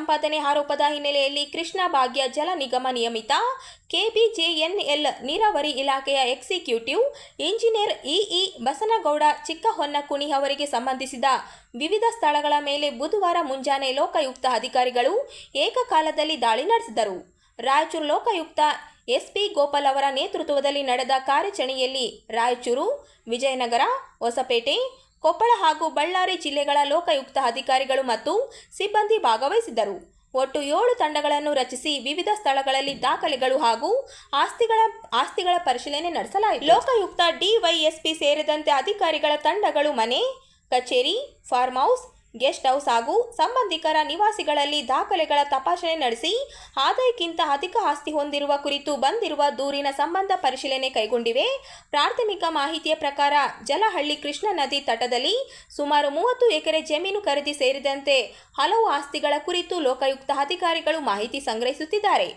ಸಂಪಾದನೆ ಆರೋಪದ ಹಿನ್ನೆಲೆಯಲ್ಲಿ ಕೃಷ್ಣ ಭಾಗ್ಯ ಜಲ ನಿಗಮ ನಿಯಮಿತ ಕೆಬಿಜೆಎನ್ಎಲ್ ನೀರಾವರಿ ಇಲಾಖೆಯ ಎಕ್ಸಿಕ್ಯೂಟಿವ್ ಇಂಜಿನಿಯರ್ ಇಇ ಬಸನಗೌಡ ಚಿಕ್ಕಹೊನ್ನಕುಣಿ ಅವರಿಗೆ ಸಂಬಂಧಿಸಿದ ವಿವಿಧ ಸ್ಥಳಗಳ ಮೇಲೆ ಬುಧವಾರ ಮುಂಜಾನೆ ಲೋಕಾಯುಕ್ತ ಅಧಿಕಾರಿಗಳು ಏಕಕಾಲದಲ್ಲಿ ದಾಳಿ ನಡೆಸಿದರು. ರಾಯಚೂರು ಲೋಕಾಯುಕ್ತ ಎಸ್ಪಿ ಗೋಪಾಲ್ ಅವರ ನೇತೃತ್ವದಲ್ಲಿ ನಡೆದ ಕಾರ್ಯಾಚರಣೆಯಲ್ಲಿ ರಾಯಚೂರು, ವಿಜಯನಗರ, ಹೊಸಪೇಟೆ, ಕೊಪ್ಪಳ ಹಾಗೂ ಬಳ್ಳಾರಿ ಜಿಲ್ಲೆಗಳ ಲೋಕಾಯುಕ್ತ ಅಧಿಕಾರಿಗಳು ಮತ್ತು ಸಿಬ್ಬಂದಿ ಭಾಗವಹಿಸಿದ್ದರು. ಒಟ್ಟು 7 ತಂಡಗಳನ್ನು ರಚಿಸಿ ವಿವಿಧ ಸ್ಥಳಗಳಲ್ಲಿ ದಾಖಲೆಗಳು ಹಾಗೂ ಆಸ್ತಿಗಳ ಪರಿಶೀಲನೆ ನಡೆಸಲಾಯಿತು. ಲೋಕಾಯುಕ್ತ ಡಿವೈಎಸ್ಪಿ ಸೇರಿದಂತೆ ಅಧಿಕಾರಿಗಳ ತಂಡಗಳು ಮನೆ, ಕಚೇರಿ, ಫಾರ್ಮ್ ಹೌಸ್, ಗೆಸ್ಟ್ ಹೌಸ್ ಹಾಗೂ ಸಂಬಂಧಿಕರ ನಿವಾಸಿಗಳಲ್ಲಿ ದಾಖಲೆಗಳ ತಪಾಸಣೆ ನಡೆಸಿ ಆದಾಯಕ್ಕಿಂತ ಅಧಿಕ ಆಸ್ತಿ ಹೊಂದಿರುವ ಕುರಿತು ಬಂದಿರುವ ದೂರಿನ ಸಂಬಂಧ ಪರಿಶೀಲನೆ ಕೈಗೊಂಡಿವೆ. ಪ್ರಾಥಮಿಕ ಮಾಹಿತಿಯ ಪ್ರಕಾರ ಜಲಹಳ್ಳಿ ಕೃಷ್ಣಾ ನದಿ ತಟದಲ್ಲಿ ಸುಮಾರು 30 ಎಕರೆ ಜಮೀನು ಖರೀದಿ ಸೇರಿದಂತೆ ಹಲವು ಆಸ್ತಿಗಳ ಕುರಿತು ಲೋಕಾಯುಕ್ತ ಅಧಿಕಾರಿಗಳು ಮಾಹಿತಿ ಸಂಗ್ರಹಿಸುತ್ತಿದ್ದಾರೆ.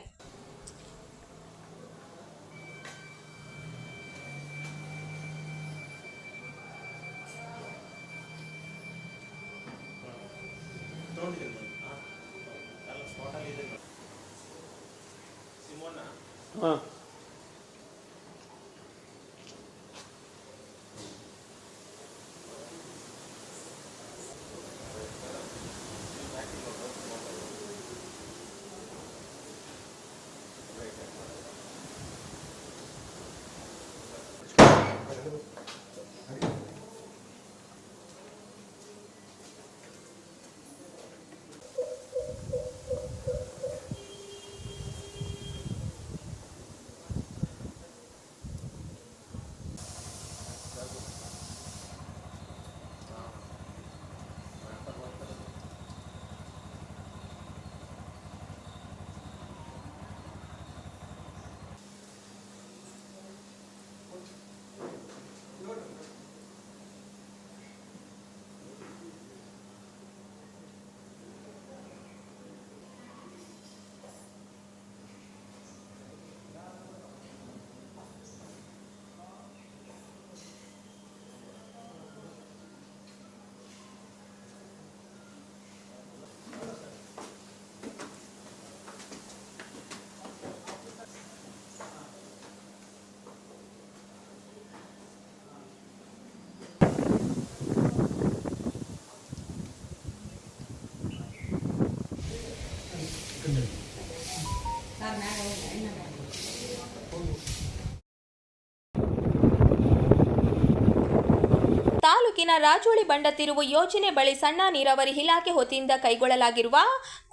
ತಾಲೂಕಿನ ರಾಜೋಳಿ ಬಂಡ ತಿರುವು ಯೋಜನೆ ಬಳಿ ಸಣ್ಣ ನೀರಾವರಿ ಇಲಾಖೆ ವತಿಯಿಂದ ಕೈಗೊಳ್ಳಲಾಗಿರುವ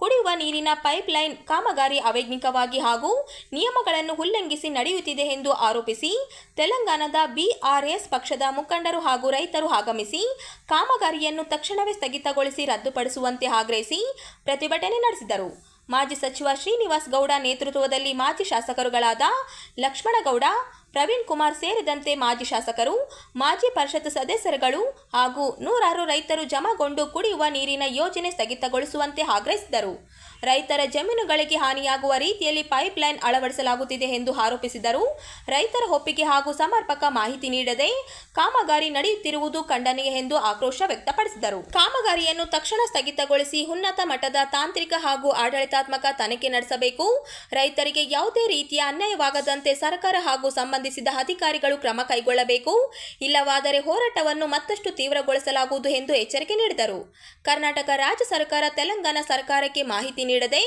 ಕುಡಿಯುವ ನೀರಿನ ಪೈಪ್ಲೈನ್ ಕಾಮಗಾರಿ ಅವೈಜ್ಞಾನಿಕವಾಗಿ ಹಾಗೂ ನಿಯಮಗಳನ್ನು ಉಲ್ಲಂಘಿಸಿ ನಡೆಯುತ್ತಿದೆ ಎಂದು ಆರೋಪಿಸಿ ತೆಲಂಗಾಣದ ಬಿಆರ್ಎಸ್ ಪಕ್ಷದ ಮುಖಂಡರು ಹಾಗೂ ರೈತರು ಆಗಮಿಸಿ ಕಾಮಗಾರಿಯನ್ನು ತಕ್ಷಣವೇ ಸ್ಥಗಿತಗೊಳಿಸಿ ರದ್ದುಪಡಿಸುವಂತೆ ಆಗ್ರಹಿಸಿ ಪ್ರತಿಭಟನೆ ನಡೆಸಿದರು. ಮಾಜಿ ಸಚಿವ ಶ್ರೀನಿವಾಸ್ ಗೌಡ ನೇತೃತ್ವದಲ್ಲಿ ಮಾಜಿ ಶಾಸಕರುಗಳಾದ ಲಕ್ಷ್ಮಣಗೌಡ, ಪ್ರವೀಣ್ ಕುಮಾರ್ ಸೇರಿದಂತೆ ಮಾಜಿ ಶಾಸಕರು, ಮಾಜಿ ಪರಿಷತ್ ಸದಸ್ಯರುಗಳು ಹಾಗೂ ನೂರಾರು ರೈತರು ಜಮಾಗೊಂಡು ಕುಡಿಯುವ ನೀರಿನ ಯೋಜನೆ ಸ್ಥಗಿತಗೊಳಿಸುವಂತೆ ಆಗ್ರಹಿಸಿದರು. ರೈತರ ಜಮೀನುಗಳಿಗೆ ಹಾನಿಯಾಗುವ ರೀತಿಯಲ್ಲಿ ಪೈಪ್ಲೈನ್ ಅಳವಡಿಸಲಾಗುತ್ತಿದೆ ಎಂದು ಆರೋಪಿಸಿದರು. ರೈತರ ಒಪ್ಪಿಗೆ ಹಾಗೂ ಸಮರ್ಪಕ ಮಾಹಿತಿ ನೀಡದೆ ಕಾಮಗಾರಿ ನಡೆಯುತ್ತಿರುವುದು ಖಂಡನೀಯ ಎಂದು ಆಕ್ರೋಶ ವ್ಯಕ್ತಪಡಿಸಿದರು. ಕಾಮಗಾರಿಯನ್ನು ತಕ್ಷಣ ಸ್ಥಗಿತಗೊಳಿಸಿ ಉನ್ನತ ಮಟ್ಟದ ತಾಂತ್ರಿಕ ಹಾಗೂ ಆಡಳಿತಾತ್ಮಕ ತನಿಖೆ ನಡೆಸಬೇಕು. ರೈತರಿಗೆ ಯಾವುದೇ ರೀತಿಯ ಅನ್ಯಾಯವಾಗದಂತೆ ಸರ್ಕಾರ ಹಾಗೂ ಸಂಬಂಧಿಸಿದ ಅಧಿಕಾರಿಗಳು ಕ್ರಮ ಕೈಗೊಳ್ಳಬೇಕು. ಇಲ್ಲವಾದರೆ ಹೋರಾಟವನ್ನು ಮತ್ತಷ್ಟು ತೀವ್ರಗೊಳಿಸಲಾಗುವುದು ಎಂದು ಎಚ್ಚರಿಕೆ ನೀಡಿದರು. ಕರ್ನಾಟಕ ರಾಜ್ಯ ಸರ್ಕಾರ ತೆಲಂಗಾಣ ಸರ್ಕಾರಕ್ಕೆ ಮಾಹಿತಿ ನೀಡದೆ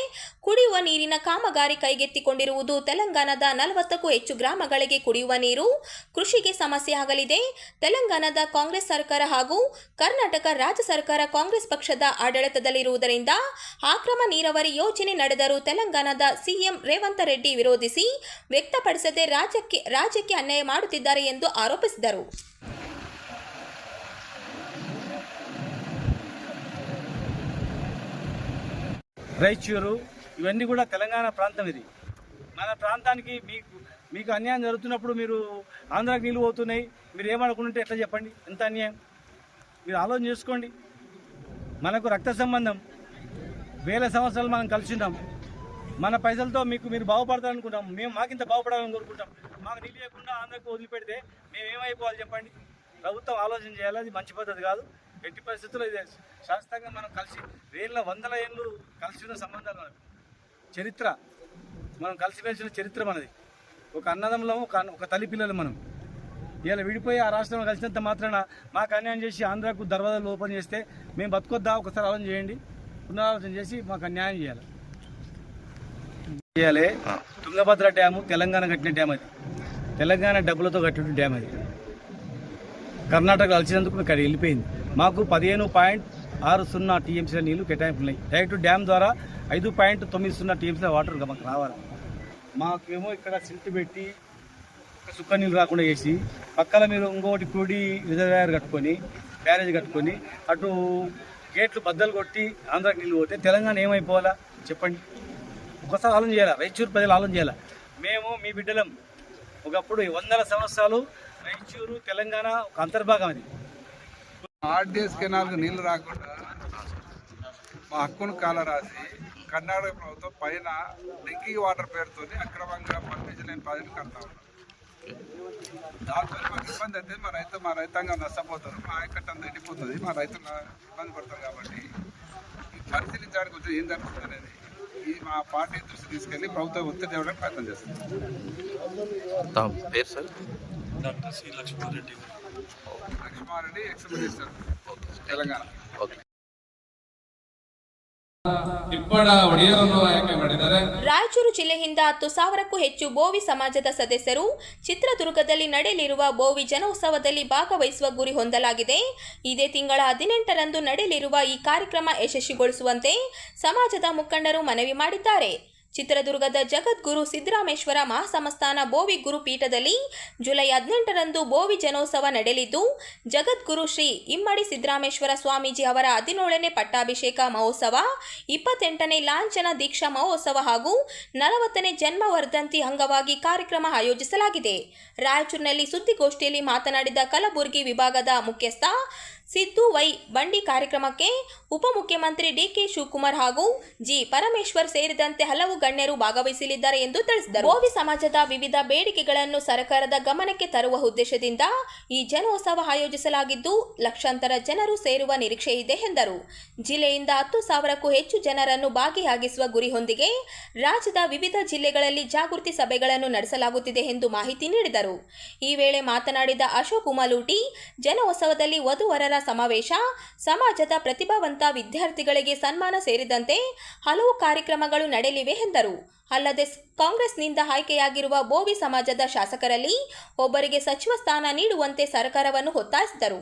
ಕುಡಿಯುವ ನೀರಿನ ಕಾಮಗಾರಿ ಕೈಗೆತ್ತಿಕೊಂಡಿರುವುದು ತೆಲಂಗಾಣದ 40ಕ್ಕೂ ಹೆಚ್ಚು ಗ್ರಾಮಗಳಿಗೆ ಕುಡಿಯುವ ನೀರು, ಕೃಷಿಗೆ ಸಮಸ್ಯೆ ಆಗಲಿದೆ. ತೆಲಂಗಾಣದ ಕಾಂಗ್ರೆಸ್ ಸರ್ಕಾರ ಹಾಗೂ ಕರ್ನಾಟಕ ರಾಜ್ಯ ಸರ್ಕಾರ ಕಾಂಗ್ರೆಸ್ ಪಕ್ಷದ ಆಡಳಿತದಲ್ಲಿರುವುದರಿಂದ ಅಕ್ರಮ ನೀರಾವರಿ ಯೋಜನೆ ನಡೆದರೂ ತೆಲಂಗಾಣದ ಸಿಎಂ ರೇವಂತ್ ರೆಡ್ಡಿ ವಿರೋಧಿಸಿ ವ್ಯಕ್ತಪಡಿಸದೆ ರಾಜ್ಯಕ್ಕೆ ಅನ್ಯಾಯ ಮಾಡುತ್ತಿದ್ದಾರೆ ಎಂದು ಆರೋಪಿಸಿದರು. రాయచూరు ఇవన్నీ కూడా తెలంగాణ ప్రాంతం. ఇది మన ప్రాంతానికి మీకు అన్యాయం జరుగుతున్నప్పుడు మీరు ఆంధ్రాకి నీళ్ళు పోతున్నాయి, మీరు ఏమనుకుంటే ఎట్లా చెప్పండి? ఎంత అన్యాయం మీరు ఆలోచన చేసుకోండి. మనకు రక్త సంబంధం, వేల సంవత్సరాలు మనం కలిసి ఉంటాం. మన పైసలతో మీరు బాగుపడతారనుకుంటాం. మేము మాకింత బాగుపడాలని కోరుకుంటాం. మాకు నీళ్ళు లేకుండా ఆంధ్రాకి వదిలిపెడితే మేము ఏమైపోవాలి చెప్పండి? ప్రభుత్వం ఆలోచన చేయాలి. అది మంచి పద్ధతి కాదు. ఎట్టి పరిస్థితుల్లో ఇది శాస్త్రంగా మనం కలిసి వందల ఏళ్ళు కలిసి ఉన్న సంబంధాలు మనకు చరిత్ర, మనం కలిసిమెలిసిన చరిత్ర మనది. ఒక అన్నదమ్ములము, ఒక తల్లి పిల్లలు మనం. ఇలా విడిపోయి ఆ రాష్ట్రంలో కలిసినంత మాత్రాన మాకు అన్యాయం చేసి ఆంధ్రాకు దర్వాజాలు ఓపెన్ చేస్తే మేము బతుకొద్దా? ఒకసారి ఆలోచన చేయండి, పునరాలోచన చేసి మాకు అన్యాయం చేయాలి. తుంగభద్ర డ్యాము తెలంగాణ కట్టిన డ్యామ్, అది తెలంగాణ డబ్బులతో కట్టిన డ్యామ్. అది కర్ణాటక కలిసినందుకు ఇక్కడ వెళ్ళిపోయింది. మాకు 15.60 టీఎంసీల నీళ్లు కేటాయింపున్నాయి. డైరెక్ట్ డ్యామ్ ద్వారా 5.90 టీఎంసీల వాటర్ మాకు రావాలి. మాకేమో ఇక్కడ సిల్ట్ పెట్టి సుక్క నీళ్ళు రాకుండా చేసి పక్కన మీరు ఇంకోటి కూడి రిజర్వాయర్ కట్టుకొని బ్యారేజ్ కట్టుకొని అటు గేట్లు బద్దలు కొట్టి ఆంధ్రాకి నీళ్ళు పోతే తెలంగాణ ఏమైపోవాలా చెప్పండి? ఒకసారి ఆలోచన చేయాలా, రాయచూరు ప్రజలు ఆలోచన చేయాలా. మేము మీ బిడ్డలం. ఒకప్పుడు 100 సంవత్సరాలు రాయచూరు తెలంగాణ ఒక అంతర్భాగం. అది ఆర్డీఎస్ కెనాల్కి నీళ్లు రాకుండా మా హక్కును కాల రాసి కర్ణాటక ప్రభుత్వం పైన డ్రింకింగ్ వాటర్ పేరుతో అక్రమంగా పర్మిషన్ లేని ప్రాజెక్టు కడతా ఉన్నారు. దాంతో మాకు ఇబ్బంది అయితే మా రైతాంగం నష్టపోతారు, మా ఆయకట్టం ఎండిపోతుంది, మా రైతులు ఇబ్బంది పడతారు. కాబట్టి పరిశీలించడానికి కొంచెం ఏం జరుగుతుంది అనేది మా పార్టీ దృష్టి తీసుకెళ్లి ప్రభుత్వం ఒత్తిడి తేవడానికి ప్రయత్నం చేస్తుంది. Doctor C Laxma Reddy, ex minister Telangana. Raichur ಜಿಲ್ಲೆಯಿಂದ 10,000ಕ್ಕೂ ಹೆಚ್ಚು ಬೋವಿ ಸಮಾಜದ ಸದಸ್ಯರು ಚಿತ್ರದುರ್ಗದಲ್ಲಿ ನಡೆಯಲಿರುವ ಬೋವಿ ಜನೋತ್ಸವದಲ್ಲಿ ಭಾಗವಹಿಸುವ ಗುರಿ ಹೊಂದಲಾಗಿದೆ. ಇದೇ ತಿಂಗಳ 18ರಂದು ನಡೆಯಲಿರುವ ಈ ಕಾರ್ಯಕ್ರಮ ಯಶಸ್ವಿಗೊಳಿಸುವಂತೆ ಸಮಾಜದ ಮುಖಂಡರು ಮನವಿ ಮಾಡಿದ್ದಾರೆ. ಚಿತ್ರದುರ್ಗದ ಜಗದ್ಗುರು ಸಿದ್ದರಾಮೇಶ್ವರ ಮಹಾಸಂಸ್ಥಾನ ಬೋವಿ ಗುರುಪೀಠದಲ್ಲಿ ಜುಲೈ 18ರಂದು ಬೋವಿ ಜನೋತ್ಸವ ನಡೆಯಲಿದ್ದು, ಜಗದ್ಗುರು ಶ್ರೀ ಇಮ್ಮಡಿ ಸಿದ್ದರಾಮೇಶ್ವರ ಸ್ವಾಮೀಜಿ ಅವರ 17ನೇ ಪಟ್ಟಾಭಿಷೇಕ ಮಹೋತ್ಸವ, 28ನೇ ಲಾಂಛನ ದೀಕ್ಷಾ ಮಹೋತ್ಸವ ಹಾಗೂ 40ನೇ ಜನ್ಮ ವರ್ಧಂತಿ ಅಂಗವಾಗಿ ಕಾರ್ಯಕ್ರಮ ಆಯೋಜಿಸಲಾಗಿದೆ. ರಾಯಚೂರಿನಲ್ಲಿ ಸುದ್ದಿಗೋಷ್ಠಿಯಲ್ಲಿ ಮಾತನಾಡಿದ ಕಲಬುರಗಿ ವಿಭಾಗದ ಮುಖ್ಯಸ್ಥ ಸಿದ್ದು ವೈ ಬಂಡಿ ಕಾರ್ಯಕ್ರಮಕ್ಕೆ ಉಪಮುಖ್ಯಮಂತ್ರಿ ಡಿಕೆ ಶಿವಕುಮಾರ್ ಹಾಗೂ ಜಿ ಪರಮೇಶ್ವರ್ ಸೇರಿದಂತೆ ಹಲವು ಗಣ್ಯರು ಭಾಗವಹಿಸಲಿದ್ದಾರೆ ಎಂದು ತಿಳಿಸಿದರು. ಬೋವಿ ಸಮಾಜದ ವಿವಿಧ ಬೇಡಿಕೆಗಳನ್ನು ಸರ್ಕಾರದ ಗಮನಕ್ಕೆ ತರುವ ಉದ್ದೇಶದಿಂದ ಈ ಜನೋತ್ಸವ ಆಯೋಜಿಸಲಾಗಿದ್ದು, ಲಕ್ಷಾಂತರ ಜನರು ಸೇರುವ ನಿರೀಕ್ಷೆ ಇದೆ ಎಂದರು. ಜಿಲ್ಲೆಯಿಂದ 10,000ಕ್ಕೂ ಹೆಚ್ಚು ಜನರನ್ನು ಭಾಗಿಯಾಗಿಸುವ ಗುರಿಯೊಂದಿಗೆ ರಾಜ್ಯದ ವಿವಿಧ ಜಿಲ್ಲೆಗಳಲ್ಲಿ ಜಾಗೃತಿ ಸಭೆಗಳನ್ನು ನಡೆಸಲಾಗುತ್ತಿದೆ ಎಂದು ಮಾಹಿತಿ ನೀಡಿದರು. ಈ ವೇಳೆ ಮಾತನಾಡಿದ ಅಶೋಕ್ ಉಮಲೂಟಿ, ಜನೋತ್ಸವದಲ್ಲಿ ವಧುವರರ ಸಮಾವೇಶ, ಸಮಾಜದ ಪ್ರತಿಭಾವಂತ ವಿದ್ಯಾರ್ಥಿಗಳಿಗೆ ಸನ್ಮಾನ ಸೇರಿದಂತೆ ಹಲವು ಕಾರ್ಯಕ್ರಮಗಳು ನಡೆಯಲಿವೆ ಎಂದರು. ಅಲ್ಲದೆ ಕಾಂಗ್ರೆಸ್ನಿಂದ ಆಯ್ಕೆಯಾಗಿರುವ ಬೋವಿ ಸಮಾಜದ ಶಾಸಕರಲ್ಲಿ ಒಬ್ಬರಿಗೆ ಸಚಿವ ಸ್ಥಾನ ನೀಡುವಂತೆ ಸರ್ಕಾರವನ್ನು ಒತ್ತಾಯಿಸಿದರು.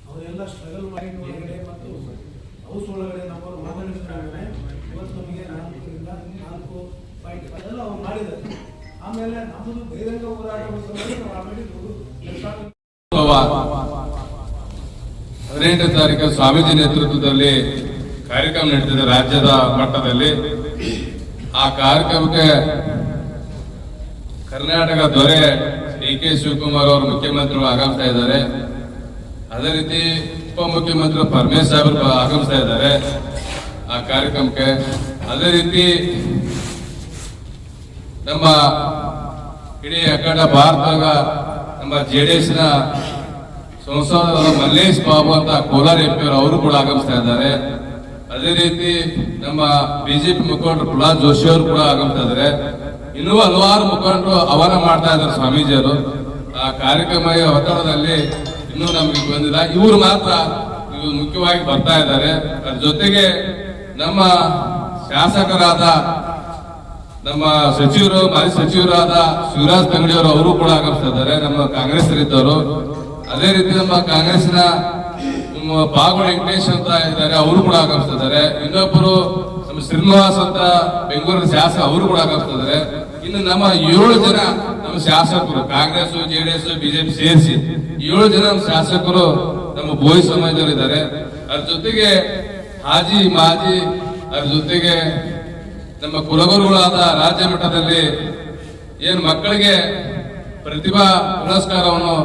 ಅವರೆಲ್ಲ ಸ್ಟ್ರಗಲ್ ಮಾಡಿ ಒಳಗಡೆ ಮತ್ತು ಹೌಸ್ ಒಳಗಡೆ ನಮ್ಮವರು ಮಾತಾಡಿಸ್ತಾರೆ. ಇವತ್ತು ನಮಗೆ 4 ಪಾಯಿಂಟ್ ಅದೆಲ್ಲ ಅವ್ರು ಮಾಡಿದ್ದಾರೆ. ಆಮೇಲೆ ನಮ್ಮದು ಬಹಿರಂಗ ಹೋರಾಟ ಆಲ್ರೆಡಿ 18ನೇ ತಾರೀಕು ಸ್ವಾಮೀಜಿ ನೇತೃತ್ವದಲ್ಲಿ ಕಾರ್ಯಕ್ರಮ ನಡೆದಿದೆ ರಾಜ್ಯದ ಮಟ್ಟದಲ್ಲಿ. ಆ ಕಾರ್ಯಕ್ರಮಕ್ಕೆ ಕರ್ನಾಟಕ ದೊರೆ ಡಿಕೆ ಶಿವಕುಮಾರ್ ಅವರು ಮುಖ್ಯಮಂತ್ರಿಗಳು ಆಗಮಿಸ್ತಾ ಇದ್ದಾರೆ. ಅದೇ ರೀತಿ ಉಪಮುಖ್ಯಮಂತ್ರಿ ಪರಮೇಶ್ ಸಾಹೇಬರು ಆಗಮಿಸ್ತಾ ಇದ್ದಾರೆ ಆ ಕಾರ್ಯಕ್ರಮಕ್ಕೆ. ಅದೇ ರೀತಿ ನಮ್ಮ ಇಡೀ ಅಖಂಡ ಭಾರತದಾಗ ನಮ್ಮ JDS ನ ಸಂಸದ ಮಲ್ಲೇಶ್ ಬಾಬು ಅಂತ ಕೋಲಾರ MP ಅವರು ಕೂಡ ಆಗಮಿಸ್ತಾ ಇದ್ದಾರೆ. ಅದೇ ರೀತಿ ನಮ್ಮ ಬಿಜೆಪಿ ಮುಖಂಡರು ಪ್ರಹ್ಲಾದ್ ಜೋಶಿ ಅವರು ಕೂಡ ಆಗಮಿಸ್ತಾ ಇದ್ದಾರೆ. ಇನ್ನೂ ಹಲವಾರು ಮುಖಂಡರು ಆಹ್ವಾನ ಮಾಡ್ತಾ ಇದ್ದಾರೆ ಸ್ವಾಮೀಜಿಯವರು. ಆ ಕಾರ್ಯಕ್ರಮ ಒತ್ತಡದಲ್ಲಿ ಇನ್ನೂ ನಮಗೆ ಬಂದಿಲ್ಲ. ಇವರು ಮಾತ್ರ ಮುಖ್ಯವಾಗಿ ಬರ್ತಾ ಇದ್ದಾರೆ. ಅದ್ರ ಜೊತೆಗೆ ನಮ್ಮ ಶಾಸಕರಾದ ನಮ್ಮ ಸಚಿವರು, ಮಾಜಿ ಸಚಿವರಾದ ಶಿವರಾಜ್ ತಂಗಡಿಯವರು ಅವರು ಕೂಡ ಆಗಮಿಸ್ತಾ ಇದ್ದಾರೆ, ನಮ್ಮ ಕಾಂಗ್ರೆಸ್ ಇದ್ದವರು. ಅದೇ ರೀತಿ ನಮ್ಮ ಕಾಂಗ್ರೆಸ್ನ ಪಾಗೋಳ ವೆಂಕಟೇಶ್ ಅಂತ ಇದ್ದಾರೆ, ಅವರು ಕೂಡ ಆಗಮಿಸ್ತಾ ಇದ್ದಾರೆ. ಇನ್ನೊಬ್ಬರು ನಮ್ಮ ಶ್ರೀನಿವಾಸ್ ಅಂತ ಬೆಂಗಳೂರಿನ ಶಾಸಕ, ಅವರು ಕೂಡ ಆಗಮಿಸ್ತಾ ಇದ್ದಾರೆ. ಇನ್ನು ನಮ್ಮ 7 ಜನ ನಮ್ಮ ಶಾಸಕರು, ಕಾಂಗ್ರೆಸ್, JDS, ಬಿಜೆಪಿ ಸೇರಿಸಿ 7 ಜನ ನಮ್ಮ ಶಾಸಕರು ನಮ್ಮ ಬೋವಿ ಸಮಾಜದವರು ಇದ್ದಾರೆ. ಅದ್ರ ಜೊತೆಗೆ ಹಾಜಿ ಮಾಜಿ, ಅದ್ರ ಜೊತೆಗೆ ನಮ್ಮ ಕುಲಗುರುಗಳಾದ ರಾಜ್ಯ ಮಟ್ಟದಲ್ಲಿ ಏನು ಮಕ್ಕಳಿಗೆ ಪ್ರತಿಭಾ ಪುರಸ್ಕಾರವನ್ನು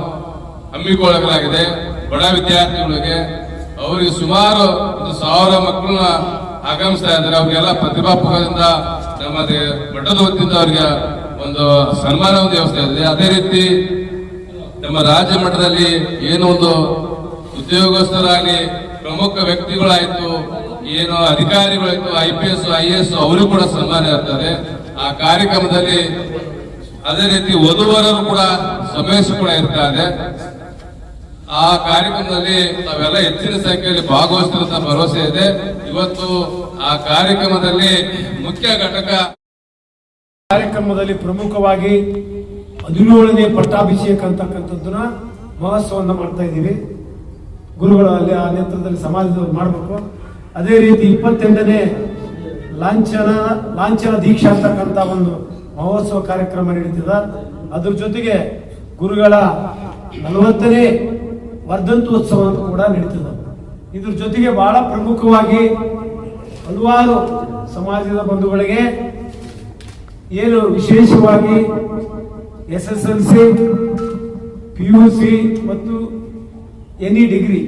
ಹಮ್ಮಿಕೊಳ್ಳಲಾಗಿದೆ. ಬಡ ವಿದ್ಯಾರ್ಥಿಗಳಿಗೆ ಅವರಿಗೆ ಸುಮಾರು 1,000 ಮಕ್ಕಳನ್ನ ಆಗಮಿಸ್ತಾ ಇದ್ದಾರೆ. ಅವ್ರಿಗೆಲ್ಲ ಪ್ರತಿಭಾಪಕರಿಂದ ನಮ್ಮ ಮಠದ ವತಿಯಿಂದ ಅವರಿಗೆ ಒಂದು ಸನ್ಮಾನ ವ್ಯವಸ್ಥೆ ಇದೆ. ಅದೇ ರೀತಿ ನಮ್ಮ ರಾಜ್ಯ ಮಟ್ಟದಲ್ಲಿ ಏನು ಒಂದು ಉದ್ಯೋಗಸ್ಥರಾಗಲಿ ಪ್ರಮುಖ ವ್ಯಕ್ತಿಗಳಾಯ್ತು, ಏನು ಅಧಿಕಾರಿಗಳಾಯ್ತು, IPS IAS ಅವರಿಗೂ ಕೂಡ ಸನ್ಮಾನ ಇರ್ತದೆ ಆ ಕಾರ್ಯಕ್ರಮದಲ್ಲಿ. ಅದೇ ರೀತಿ ವಧುವರರು ಕೂಡ ಸಮಾವೇಶ ಕೂಡ ಇರ್ತಾರೆ. ಆ ಕಾರ್ಯಕ್ರಮದಲ್ಲಿ ತಾವೆಲ್ಲ ಹೆಚ್ಚಿನ ಸಂಖ್ಯೆಯಲ್ಲಿ ಭಾಗವಹಿಸಿರುವಂತಹ ಭರವಸೆ ಇದೆ. ಇವತ್ತು ಆ ಕಾರ್ಯಕ್ರಮದಲ್ಲಿ ಮುಖ್ಯ ಘಟಕ ಕಾರ್ಯಕ್ರಮದಲ್ಲಿ ಪ್ರಮುಖವಾಗಿ 17ನೇ ಪಟ್ಟಾಭಿಷೇಕ ಅಂತಕ್ಕಂಥದ್ದನ್ನ ಮಹೋತ್ಸವವನ್ನು ಮಾಡ್ತಾ ಇದ್ದೀವಿ. ಗುರುಗಳಲ್ಲಿ ಆ ನೇತೃತ್ವದಲ್ಲಿ ಸಮಾಜದವ್ರು ಮಾಡಬೇಕು. ಅದೇ ರೀತಿ 28ನೇ ಲಾಂಛನ ದೀಕ್ಷಾ ಅಂತಕ್ಕಂಥ ಒಂದು ಮಹೋತ್ಸವ ಕಾರ್ಯಕ್ರಮ ನಡೀತದ. ಅದ್ರ ಜೊತೆಗೆ ಗುರುಗಳ 40ನೇ ವರ್ಧಂತೋತ್ಸವ ಅಂತ ಕೂಡ ನಡೀತದ. ಇದ್ರ ಜೊತೆಗೆ ಬಹಳ ಪ್ರಮುಖವಾಗಿ ಹಲವಾರು ಸಮಾಜದ ಬಂಧುಗಳಿಗೆ ಏನು ವಿಶೇಷವಾಗಿ SSLC, PUC ಮತ್ತು NE ಡಿಗ್ರಿ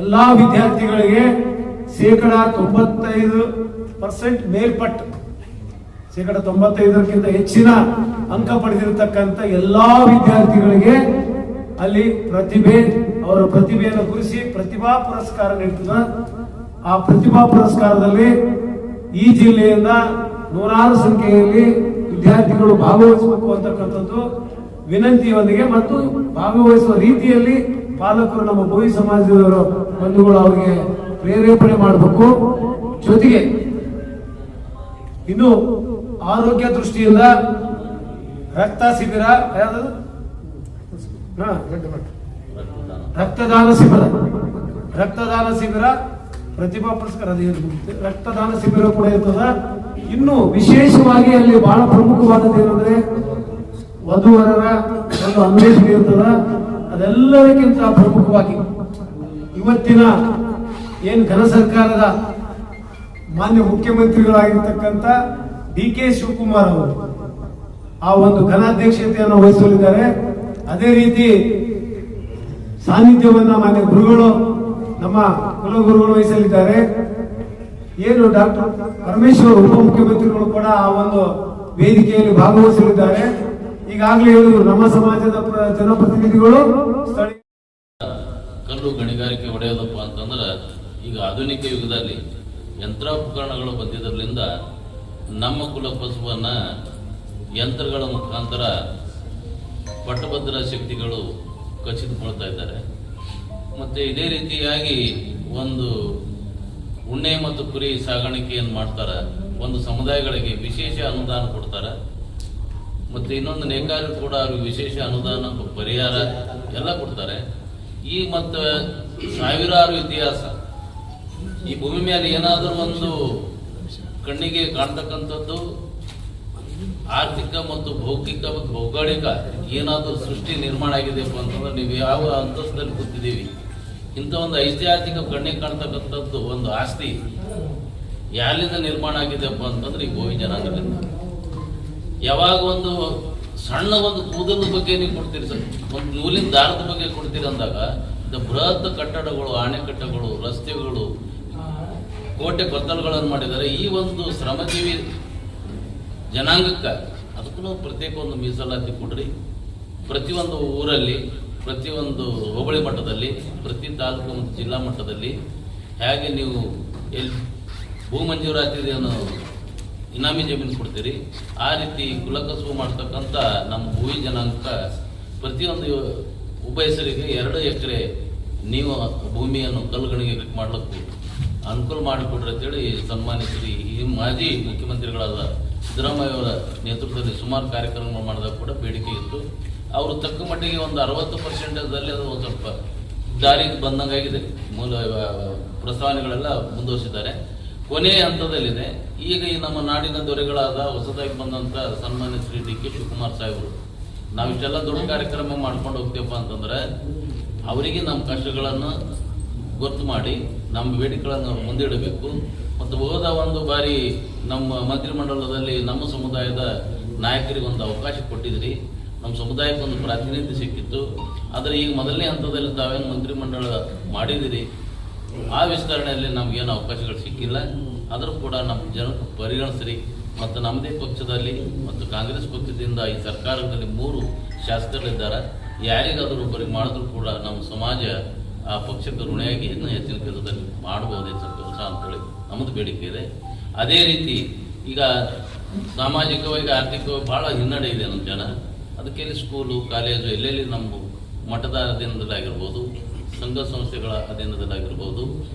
ಎಲ್ಲಾ ವಿದ್ಯಾರ್ಥಿಗಳಿಗೆ 95% ಮೇಲ್ಪಟ್ಟು 95%ಕ್ಕಿಂತ ಹೆಚ್ಚಿನ ಅಂಕ ಪಡೆದಿರತಕ್ಕಂಥ ಎಲ್ಲಾ ವಿದ್ಯಾರ್ಥಿಗಳಿಗೆ ಅಲ್ಲಿ ಅವರ ಪ್ರತಿಭೆಯನ್ನು ಗುರುತಿಸಿ ಪ್ರತಿಭಾ ಪುರಸ್ಕಾರ ನೀಡ್ತದೆ. ಆ ಪ್ರತಿಭಾ ಪುರಸ್ಕಾರದಲ್ಲಿ ಈ ಜಿಲ್ಲೆಯಿಂದ ನೂರಾರು ಸಂಖ್ಯೆಯಲ್ಲಿ ವಿದ್ಯಾರ್ಥಿಗಳು ಭಾಗವಹಿಸಬೇಕು ಅಂತಕ್ಕಂಥದ್ದು ವಿನಂತಿಯೊಂದಿಗೆ ಮತ್ತು ಭಾಗವಹಿಸುವ ರೀತಿಯಲ್ಲಿ ಪಾಲಕರು ನಮ್ಮ ಭೋವಿ ಸಮಾಜದವರು ಬಂಧುಗಳು ಅವರಿಗೆ ಪ್ರೇರೇಪಣೆ ಮಾಡಬೇಕು. ಜೊತೆಗೆ ಇನ್ನು ಆರೋಗ್ಯ ದೃಷ್ಟಿಯಿಂದ ರಕ್ತ ಶಿಬಿರ, ರಕ್ತದಾನ ಶಿಬಿರ ಪ್ರತಿಭಾ ಪುರಸ್ಕಾರ ರಕ್ತದಾನ ಶಿಬಿರ ಕೂಡ ಇರ್ತದ. ಇನ್ನು ವಿಶೇಷವಾಗಿ ಅಲ್ಲಿ ಬಹಳ ಪ್ರಮುಖವಾದದ್ದು ಏನಂದ್ರೆ ವಧುವರರ ಒಂದು ಅನ್ವೇಷಣೆ ಇರ್ತದ. ಅದೆಲ್ಲದಕ್ಕಿಂತ ಪ್ರಮುಖವಾಗಿ ಇವತ್ತಿನ ಏನು ಘನ ಸರ್ಕಾರದ ಮಾನ್ಯ ಮುಖ್ಯಮಂತ್ರಿಗಳಾಗಿರ್ತಕ್ಕಂಥ DK ಶಿವಕುಮಾರ್ ಅವರು ಆ ಒಂದು ಘನಾಧ್ಯಕ್ಷತೆಯನ್ನು ವಹಿಸಲಿದ್ದಾರೆ. ಅದೇ ರೀತಿ ಸಾನ್ನಿಧ್ಯವನ್ನ ಮಾನ್ಯ ಗುರುಗಳು ನಮ್ಮ ಕುಲಗುರುಗಳು ವಹಿಸಲಿದ್ದಾರೆ. ಏನು ಡಾಕ್ಟರ್ ಪರಮೇಶ್ವರ್ ಉಪಮುಖ್ಯಮಂತ್ರಿಗಳು ಕೂಡ ಆ ಒಂದು ವೇದಿಕೆಯಲ್ಲಿ ಭಾಗವಹಿಸಲಿದ್ದಾರೆ. ಈಗಾಗಲೇ ಹೇಳಿದ್ರು ನಮ್ಮ ಸಮಾಜದ ಜನಪ್ರತಿನಿಧಿಗಳು ಸ್ಥಳೀಯ ಕಲ್ಲು ಗಣಿಗಾರಿಕೆ ಹೊಡೆಯೋದಪ್ಪ ಅಂತಂದ್ರೆ ಈಗ ಆಧುನಿಕ ಯುಗದಲ್ಲಿ ಯಂತ್ರೋಪಕರಣಗಳು ಬಂದಿದ್ದರಿಂದ ನಮ್ಮ ಕುಲಕಸುಬನ್ನ ಯಂತ್ರಗಳ ಮುಖಾಂತರ ಪಟ್ಟಭದ್ರ ಶಕ್ತಿಗಳು ಕಸಿದುಕೊಳ್ತಾ ಇದ್ದಾರೆ. ಮತ್ತು ಇದೇ ರೀತಿಯಾಗಿ ಒಂದು ಉಣ್ಣೆ ಮತ್ತು ಕುರಿ ಸಾಗಾಣಿಕೆಯನ್ನು ಮಾಡ್ತಾರೆ. ಒಂದು ಸಮುದಾಯಗಳಿಗೆ ವಿಶೇಷ ಅನುದಾನ ಕೊಡ್ತಾರೆ. ಮತ್ತು ಇನ್ನೊಂದು ನೇಕಾರರು ಕೂಡ ಅವ್ರಿಗೆ ವಿಶೇಷ ಅನುದಾನ ಪರಿಹಾರ ಎಲ್ಲ ಕೊಡ್ತಾರೆ. ಈ ಮತ್ತು ಸಾವಿರಾರು ಇತಿಹಾಸ ಈ ಭೂಮಿ ಮೇಲೆ ಏನಾದರೂ ಒಂದು ಕಣ್ಣಿಗೆ ಕಾಣ್ತಕ್ಕಂಥದ್ದು ಆರ್ಥಿಕ ಮತ್ತು ಭೌತಿಕ ಮತ್ತು ಭೌಗೋಳಿಕ ಏನಾದರೂ ಸೃಷ್ಟಿ ನಿರ್ಮಾಣ ಆಗಿದೆಯಪ್ಪ ಅಂತಂದ್ರೆ ನೀವು ಯಾವ ಅಂತಸ್ತಲ್ಲಿ ಕೂತಿದ್ದೀವಿ, ಇಂಥ ಒಂದು ಐತಿಹಾಸಿಕ ಕಣ್ಣಿಗೆ ಕಾಣ್ತಕ್ಕಂಥದ್ದು ಒಂದು ಆಸ್ತಿ ಯಾರಿಂದ ನಿರ್ಮಾಣ ಆಗಿದೆಯಪ್ಪ ಅಂತಂದ್ರೆ ಈ ಭೋವಿ ಜನಾಂಗದಿಂದ. ಯಾವಾಗ ಒಂದು ಸಣ್ಣ ಒಂದು ಕೂದಲದ ಬಗ್ಗೆ ನೀವು ಕೊಡ್ತೀರಿ ಸರ್, ಒಂದು ನೂಲಿನ ದಾರದ ಬಗ್ಗೆ ಕೊಡ್ತೀರಿ ಅಂದಾಗ ಬೃಹತ್ ಕಟ್ಟಡಗಳು, ಅಣೆಕಟ್ಟೆಗಳು, ರಸ್ತೆಗಳು, ಕೋಟೆ ಕೊತ್ತಲುಗಳನ್ನು ಮಾಡಿದ್ದಾರೆ. ಈ ಒಂದು ಶ್ರಮಜೀವಿ ಜನಾಂಗಕ್ಕೆ ಅದಕ್ಕೂ ಪ್ರತ್ಯೇಕ ಒಂದು ಮೀಸಲಾತಿ ಕೊಡ್ರಿ. ಪ್ರತಿಯೊಂದು ಊರಲ್ಲಿ, ಪ್ರತಿಯೊಂದು ಹೋಬಳಿ ಮಟ್ಟದಲ್ಲಿ, ಪ್ರತಿ ತಾಲೂಕು ಮತ್ತು ಜಿಲ್ಲಾ ಮಟ್ಟದಲ್ಲಿ ಹೇಗೆ ನೀವು ಭೂ ಮಂಜೂರಾತಿಯನ್ನು ಇನಾಮಿ ಜಮೀನು ಕೊಡ್ತೀರಿ, ಆ ರೀತಿ ಕುಲಕಸುಬು ಮಾಡ್ತಕ್ಕಂಥ ನಮ್ಮ ಭೂವಿ ಜನಾಂಗ ಪ್ರತಿಯೊಂದು ಉಭಯಸರಿಗೆ 2 ಎಕರೆ ನೀವು ಭೂಮಿಯನ್ನು ಕಲ್ಲುಗಣಿಗೆ ಮಾಡಲಿಕ್ಕೆ ಅನುಕೂಲ ಮಾಡಿಕೊಡ್ರಿ ಅಂತೇಳಿ ಸನ್ಮಾನಿಸಿರಿ. ಈ ಮಾಜಿ ಮುಖ್ಯಮಂತ್ರಿಗಳಾದ ಸಿದ್ದರಾಮಯ್ಯ ಅವರ ನೇತೃತ್ವದಲ್ಲಿ ಸುಮಾರು ಕಾರ್ಯಕ್ರಮಗಳು ಮಾಡಿದಾಗ ಕೂಡ ಬೇಡಿಕೆ ಇತ್ತು. ಅವರು ತಕ್ಕ ಮಟ್ಟಿಗೆ ಒಂದು 60% ಅದು ಒಂದು ಸ್ವಲ್ಪ ದಾರಿಗೆ ಬಂದಂಗಾಗಿದೆ. ಮೂಲ ಪ್ರಸ್ತಾವನೆಗಳೆಲ್ಲ ಮುಂದುವರಿಸಿದ್ದಾರೆ. ಕೊನೆಯ ಹಂತದಲ್ಲಿದೆ. ಈಗ ಈ ನಮ್ಮ ನಾಡಿನ ದೊರೆಗಳಾದ ಹೊಸದಾಗಿ ಬಂದಂಥ ಸನ್ಮಾನ್ಯ ಶ್ರೀ DK ಶಿವಕುಮಾರ್ ಸಾಹೇಬರು ನಾವಿಷ್ಟೆಲ್ಲ ದೊಡ್ಡ ಕಾರ್ಯಕ್ರಮ ಮಾಡ್ಕೊಂಡು ಹೋಗ್ತೀವಪ್ಪ ಅಂತಂದ್ರೆ ಅವರಿಗೆ ನಮ್ಮ ಕಷ್ಟಗಳನ್ನು ಗೊತ್ತು ಮಾಡಿ ನಮ್ಮ ಬೇಡಿಕೆಗಳನ್ನು ಮುಂದಿಡಬೇಕು. ಮತ್ತು ಹೋದ ಒಂದು ಬಾರಿ ನಮ್ಮ ಮಂತ್ರಿಮಂಡಲದಲ್ಲಿ ನಮ್ಮ ಸಮುದಾಯದ ನಾಯಕರಿಗೆ ಒಂದು ಅವಕಾಶ ಕೊಟ್ಟಿದ್ರಿ. ನಮ್ಮ ಸಮುದಾಯಕ್ಕೆ ಒಂದು ಪ್ರಾತಿನಿಧ್ಯ ಸಿಕ್ಕಿತ್ತು. ಆದರೆ ಈಗ ಮೊದಲನೇ ಹಂತದಲ್ಲಿ ತಾವೇನು ಮಂತ್ರಿಮಂಡಲ ಮಾಡಿದಿರಿ, ಆ ವಿಸ್ತರಣೆಯಲ್ಲಿ ನಮಗೇನು ಅವಕಾಶಗಳು ಸಿಕ್ಕಿಲ್ಲ. ಆದರೂ ಕೂಡ ನಮ್ಮ ಜನಕ್ಕೆ ಪರಿಗಣಿಸ್ರಿ. ಮತ್ತು ನಮ್ಮದೇ ಪಕ್ಷದಲ್ಲಿ ಮತ್ತು ಕಾಂಗ್ರೆಸ್ ಪಕ್ಷದಿಂದ ಈ ಸರ್ಕಾರದಲ್ಲಿ 3 ಶಾಸಕರಿದ್ದಾರೆ. ಯಾರಿಗಾದರೂ ಒಬ್ಬರಿಗೆ ಮಾಡಿದ್ರು ಕೂಡ ನಮ್ಮ ಸಮಾಜ ಆ ಪಕ್ಷಕ್ಕೆ ಋಣಿಯಾಗಿ ಇನ್ನೂ ಹೆಚ್ಚಿನ ಕೆಲಸದಲ್ಲಿ ಮಾಡ್ಬೋದು, ಹೆಚ್ಚಿನ ಕೆಲಸ ಅಂತೇಳಿ ನಮ್ಮದು ಬೇಡಿಕೆ ಇದೆ. ಅದೇ ರೀತಿ ಈಗ ಸಾಮಾಜಿಕವಾಗಿ ಆರ್ಥಿಕವಾಗಿ ಭಾಳ ಹಿನ್ನಡೆ ಇದೆ ನಮ್ಮ ಜನ. ಅದಕ್ಕೆ ಸ್ಕೂಲು ಕಾಲೇಜು ಎಲ್ಲೆಲ್ಲಿ ನಮ್ಮ ಮಠದ ಅಧೀನದಲ್ಲಾಗಿರ್ಬೋದು, ಸಂಘ ಸಂಸ್ಥೆಗಳ ಅಧೀನದಲ್ಲಾಗಿರ್ಬೋದು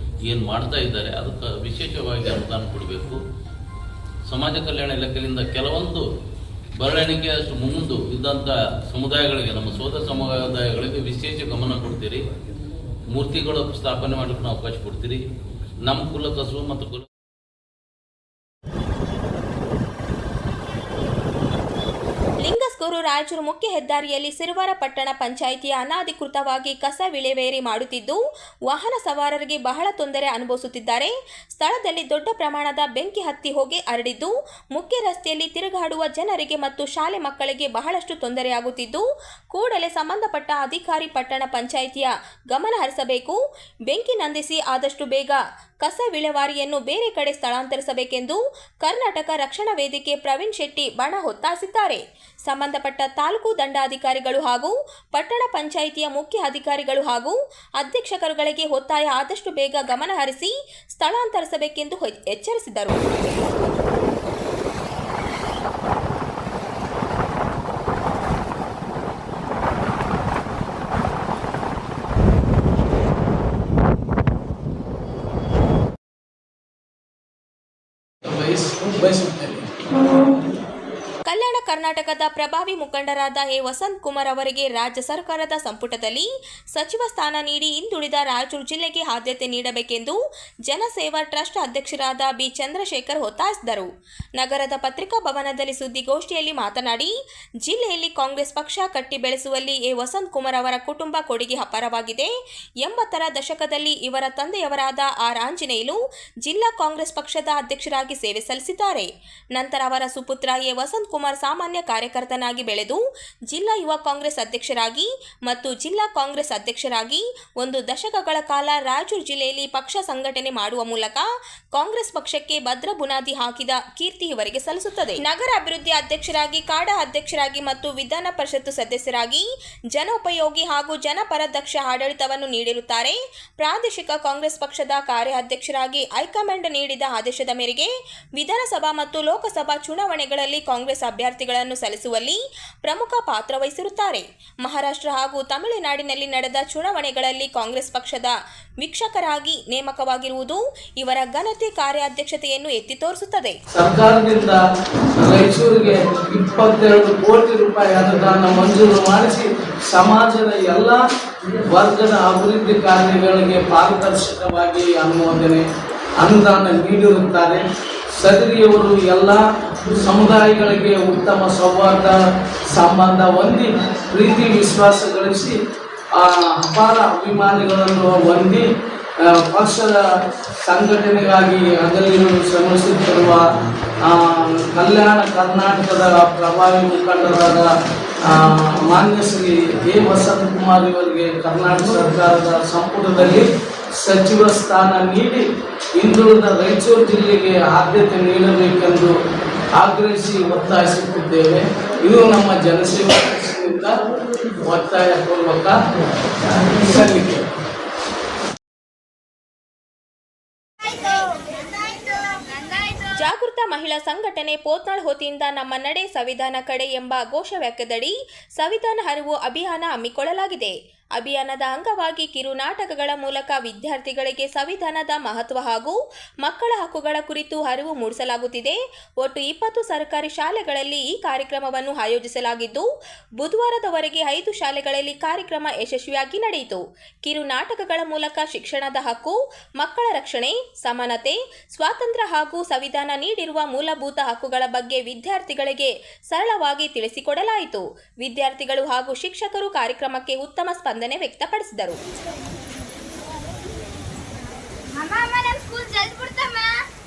ಏನು ಮಾಡ್ತಾ ಇದ್ದಾರೆ ಅದಕ್ಕೆ ವಿಶೇಷವಾಗಿ ಅನುದಾನ ಕೊಡಬೇಕು. ಸಮಾಜ ಕಲ್ಯಾಣ ಇಲಾಖೆಯಿಂದ ಕೆಲವೊಂದು ಬರವಣಿಗೆಯಷ್ಟು ಮುಂದೆ ಇದ್ದಂಥ ಸಮುದಾಯಗಳಿಗೆ, ನಮ್ಮ ಸೋದರ ಸಮುದಾಯಗಳಿಗೆ ವಿಶೇಷ ಗಮನ ಕೊಡ್ತೀರಿ. ಮೂರ್ತಿಗಳು ಸ್ಥಾಪನೆ ಮಾಡಲಿಕ್ಕೆ ನಾವು ಅವಕಾಶ ಕೊಡ್ತೀರಿ. ನಮ್ಮ ಕುಲ ಕಸುಬು ಮತ್ತು ಕುಲ ಲಿಂಗಸ್ಗೂರು ರಾಯಚೂರು ಮುಖ್ಯ ಹೆದ್ದಾರಿಯಲ್ಲಿ ಸಿರುವಾರ ಪಟ್ಟಣ ಪಂಚಾಯಿತಿಯ ಅನಾಧಿಕೃತವಾಗಿ ಕಸ ವಿಲೇವಾರಿ ಮಾಡುತ್ತಿದ್ದು ವಾಹನ ಸವಾರರಿಗೆ ಬಹಳ ತೊಂದರೆ ಅನುಭವಿಸುತ್ತಿದ್ದಾರೆ. ಸ್ಥಳದಲ್ಲಿ ದೊಡ್ಡ ಪ್ರಮಾಣದ ಬೆಂಕಿ ಹತ್ತಿ ಹೊಗೆ ಹರಡಿದ್ದು ಮುಖ್ಯ ರಸ್ತೆಯಲ್ಲಿ ತಿರುಗಾಡುವ ಜನರಿಗೆ ಮತ್ತು ಶಾಲೆ ಮಕ್ಕಳಿಗೆ ಬಹಳಷ್ಟು ತೊಂದರೆಯಾಗುತ್ತಿದ್ದು ಕೂಡಲೇ ಸಂಬಂಧಪಟ್ಟ ಅಧಿಕಾರಿ ಪಟ್ಟಣ ಪಂಚಾಯಿತಿಯ ಗಮನ ಹರಿಸಬೇಕು. ಬೆಂಕಿ ನಂದಿಸಿ ಆದಷ್ಟು ಬೇಗ ಕಸ ವಿಲೇವಾರಿಯನ್ನು ಬೇರೆ ಕಡೆ ಸ್ಥಳಾಂತರಿಸಬೇಕೆಂದು ಕರ್ನಾಟಕ ರಕ್ಷಣಾ ವೇದಿಕೆ ಪ್ರವೀಣ್ ಶೆಟ್ಟಿ ಬಣ ಹೊತ್ತಾಸಿದ್ದಾರೆ. ಸಂಬಂಧಪಟ್ಟ ತಾಲೂಕು ದಂಡಾಧಿಕಾರಿಗಳು ಹಾಗೂ ಪಟ್ಟಣ ಪಂಚಾಯಿತಿಯ ಮುಖ್ಯ ಅಧಿಕಾರಿಗಳು ಹಾಗೂ ಅಧ್ಯಕ್ಷರುಗಳಿಗೆ ಒತ್ತಾಯ ಆದಷ್ಟು ಬೇಗ ಗಮನ ಹರಿಸಿ ಸ್ಥಳಾಂತರಿಸಬೇಕೆಂದು ಎಚ್ಚರಿಸಿದರು. ಕಲ್ಯಾಣ ಕರ್ನಾಟಕದ ಪ್ರಭಾವಿ ಮುಖಂಡರಾದ ಎ ವಸಂತ್ ಕುಮಾರ್ ಅವರಿಗೆ ರಾಜ್ಯ ಸರ್ಕಾರದ ಸಂಪುಟದಲ್ಲಿ ಸಚಿವ ಸ್ಥಾನ ನೀಡಿ ಹಿಂದುಳಿದ ರಾಯಚೂರು ಜಿಲ್ಲೆಗೆ ಆದ್ಯತೆ ನೀಡಬೇಕೆಂದು ಜನಸೇವಾ ಟ್ರಸ್ಟ್ ಅಧ್ಯಕ್ಷರಾದ ಬಿ ಚಂದ್ರಶೇಖರ್ ಒತ್ತಾಯಿಸಿದರು. ನಗರದ ಪತ್ರಿಕಾ ಭವನದಲ್ಲಿ ಸುದ್ದಿಗೋಷ್ಠಿಯಲ್ಲಿ ಮಾತನಾಡಿ, ಜಿಲ್ಲೆಯಲ್ಲಿ ಕಾಂಗ್ರೆಸ್ ಪಕ್ಷ ಕಟ್ಟಿ ಬೆಳೆಸುವಲ್ಲಿ ಎ ವಸಂತ್ ಕುಮಾರ್ ಅವರ ಕುಟುಂಬ ಕೊಡುಗೆ ಅಪಾರವಾಗಿದೆ. 80ರ ದಶಕದಲ್ಲಿ ಇವರ ತಂದೆಯವರಾದ ಆರ್ ಆಂಜನೇಯುಲು ಜಿಲ್ಲಾ ಕಾಂಗ್ರೆಸ್ ಪಕ್ಷದ ಅಧ್ಯಕ್ಷರಾಗಿ ಸೇವೆ ಸಲ್ಲಿಸಿದ್ದಾರೆ. ನಂತರ ಅವರ ಸುಪುತ್ರ ಎ ವಸಂತ್ ಕುಮಾರ್ ಸಾಮಾನ್ಯ ಕಾರ್ಯಕರ್ತನಾಗಿ ಬೆಳೆದು ಜಿಲ್ಲಾ ಯುವ ಕಾಂಗ್ರೆಸ್ ಅಧ್ಯಕ್ಷರಾಗಿ ಮತ್ತು ಜಿಲ್ಲಾ ಕಾಂಗ್ರೆಸ್ ಅಧ್ಯಕ್ಷರಾಗಿ 1 ದಶಕಗಳ ಕಾಲ ರಾಯಚೂರು ಜಿಲ್ಲೆಯಲ್ಲಿ ಪಕ್ಷ ಸಂಘಟನೆ ಮಾಡುವ ಮೂಲಕ ಕಾಂಗ್ರೆಸ್ ಪಕ್ಷಕ್ಕೆ ಭದ್ರ ಬುನಾದಿ ಹಾಕಿದ ಕೀರ್ತಿ ಇವರಿಗೆ ಸಲ್ಲಿಸುತ್ತದೆ. ನಗರ ಅಭಿವೃದ್ಧಿ ಅಧ್ಯಕ್ಷರಾಗಿ, ಕಾಡಾ ಅಧ್ಯಕ್ಷರಾಗಿ ಮತ್ತು ವಿಧಾನ ಪರಿಷತ್ ಸದಸ್ಯರಾಗಿ ಜನೋಪಯೋಗಿ ಹಾಗೂ ಜನಪರ ದಕ್ಷ ಆಡಳಿತವನ್ನು ನೀಡಿರುತ್ತಾರೆ. ಪ್ರಾದೇಶಿಕ ಕಾಂಗ್ರೆಸ್ ಪಕ್ಷದ ಕಾರ್ಯಾಧ್ಯಕ್ಷರಾಗಿ ಹೈಕಮಾಂಡ್ ನೀಡಿದ ಆದೇಶದ ಮೇರೆಗೆ ವಿಧಾನಸಭಾ ಮತ್ತು ಲೋಕಸಭಾ ಚುನಾವಣೆಗಳಲ್ಲಿ ಕಾಂಗ್ರೆಸ್ ಅಭ್ಯರ್ಥಿಗಳನ್ನು ಸಲ್ಲಿಸುವಲ್ಲಿ ಪ್ರಮುಖ ಪಾತ್ರ ವಹಿಸಿರುತ್ತಾರೆ. ಮಹಾರಾಷ್ಟ್ರ ಹಾಗೂ ತಮಿಳುನಾಡಿನಲ್ಲಿ ನಡೆದ ಚುನಾವಣೆಗಳಲ್ಲಿ ಕಾಂಗ್ರೆಸ್ ಪಕ್ಷದ ವೀಕ್ಷಕರಾಗಿ ನೇಮಕವಾಗಿರುವುದು ಇವರ ಘನತೆ, ಕಾರ್ಯಾಧ್ಯಕ್ಷತೆಯನ್ನು ಎತ್ತಿ ತೋರಿಸುತ್ತದೆ. ಸರ್ಕಾರದಿಂದ ರಾಯಚೂರಿಗೆ 22 ಕೋಟಿ ರೂಪಾಯಿ ಅನುದಾನ ಮಂಜೂರು ಮಾಡಿಸಿ ಸಮಾಜದ ಎಲ್ಲ ವರ್ಗದ ಅಭಿವೃದ್ಧಿ ಕಾರ್ಯಗಳಿಗೆ ಪಾರದರ್ಶಕವಾಗಿ ಅನುದಾನ ನೀಡಿರುತ್ತಾರೆ. ಸದರಿಯವರು ಎಲ್ಲ ಸಮುದಾಯಗಳಿಗೆ ಉತ್ತಮ ಸೌಹಾರ್ದ ಸಂಬಂಧ ಹೊಂದಿ ಪ್ರೀತಿ ವಿಶ್ವಾಸ ಗಳಿಸಿ ಅಪಾರ ಅಭಿಮಾನಿಗಳನ್ನು ಹೊಂದಿ ಪಕ್ಷದ ಸಂಘಟನೆಗಾಗಿ ಹಗಲಿರುಳು ಶ್ರಮಿಸುತ್ತಿರುವ ಕಲ್ಯಾಣ ಕರ್ನಾಟಕದ ಪ್ರಭಾವಿ ಮುಖಂಡರಾದ ಮಾನ್ಯ ಶ್ರೀ ಎ ವಸಂತ್ ಕುಮಾರ್ ಇವರಿಗೆ ಕರ್ನಾಟಕ ಸರ್ಕಾರದ ಸಂಪುಟದಲ್ಲಿ ಸಚಿವ ಸ್ಥಾನ ನೀಡಿ ಹಿಂದುಳಿದ ರಾಯಚೂರು ಜಿಲ್ಲೆಗೆ ಆದ್ಯತೆ ನೀಡಬೇಕೆಂದು ಆಗ್ರಹಿಸಿ ಒತ್ತಾಯಿಸುತ್ತಿದ್ದೇವೆ. ಇದು ನಮ್ಮ ಜನಸೇವಾ ಪಕ್ಷದಿಂದ ಒತ್ತಾಯಪೂರ್ವಕ ಸಲ್ಲಿಕೆ. ಜಾಗೃತ ಮಹಿಳಾ ಸಂಘಟನೆ ಪೋತ್ನಾಳ್ ವತಿಯಿಂದ ನಮ್ಮ ನಡೆ ಸಂವಿಧಾನ ಕಡೆ ಎಂಬ ಘೋಷವಾಕ್ಯದಡಿ ಸಂವಿಧಾನ ಅರಿವು ಅಭಿಯಾನ ಹಮ್ಮಿಕೊಳ್ಳಲಾಗಿದೆ. ಅಭಿಯಾನದ ಅಂಗವಾಗಿ ಕಿರು ನಾಟಕಗಳ ಮೂಲಕ ವಿದ್ಯಾರ್ಥಿಗಳಿಗೆ ಸಂವಿಧಾನದ ಮಹತ್ವ ಹಾಗೂ ಮಕ್ಕಳ ಹಕ್ಕುಗಳ ಕುರಿತು ಅರಿವು ಮೂಡಿಸಲಾಗುತ್ತಿದೆ. ಒಟ್ಟು 20 ಸರ್ಕಾರಿ ಶಾಲೆಗಳಲ್ಲಿ ಈ ಕಾರ್ಯಕ್ರಮವನ್ನು ಆಯೋಜಿಸಲಾಗಿದ್ದು ಬುಧವಾರದವರೆಗೆ 5 ಶಾಲೆಗಳಲ್ಲಿ ಕಾರ್ಯಕ್ರಮ ಯಶಸ್ವಿಯಾಗಿ ನಡೆಯಿತು. ಕಿರು ನಾಟಕಗಳ ಮೂಲಕ ಶಿಕ್ಷಣದ ಹಕ್ಕು, ಮಕ್ಕಳ ರಕ್ಷಣೆ, ಸಮಾನತೆ, ಸ್ವಾತಂತ್ರ್ಯ ಹಾಗೂ ಸಂವಿಧಾನ ನೀಡಿರುವ ಮೂಲಭೂತ ಹಕ್ಕುಗಳ ಬಗ್ಗೆ ವಿದ್ಯಾರ್ಥಿಗಳಿಗೆ ಸರಳವಾಗಿ ತಿಳಿಸಿಕೊಡಲಾಯಿತು. ವಿದ್ಯಾರ್ಥಿಗಳು ಹಾಗೂ ಶಿಕ್ಷಕರು ಕಾರ್ಯಕ್ರಮಕ್ಕೆ ಉತ್ತಮ ಸ್ಪಂದನೆ ವ್ಯಕ್ತಪಡಿಸಿದರು.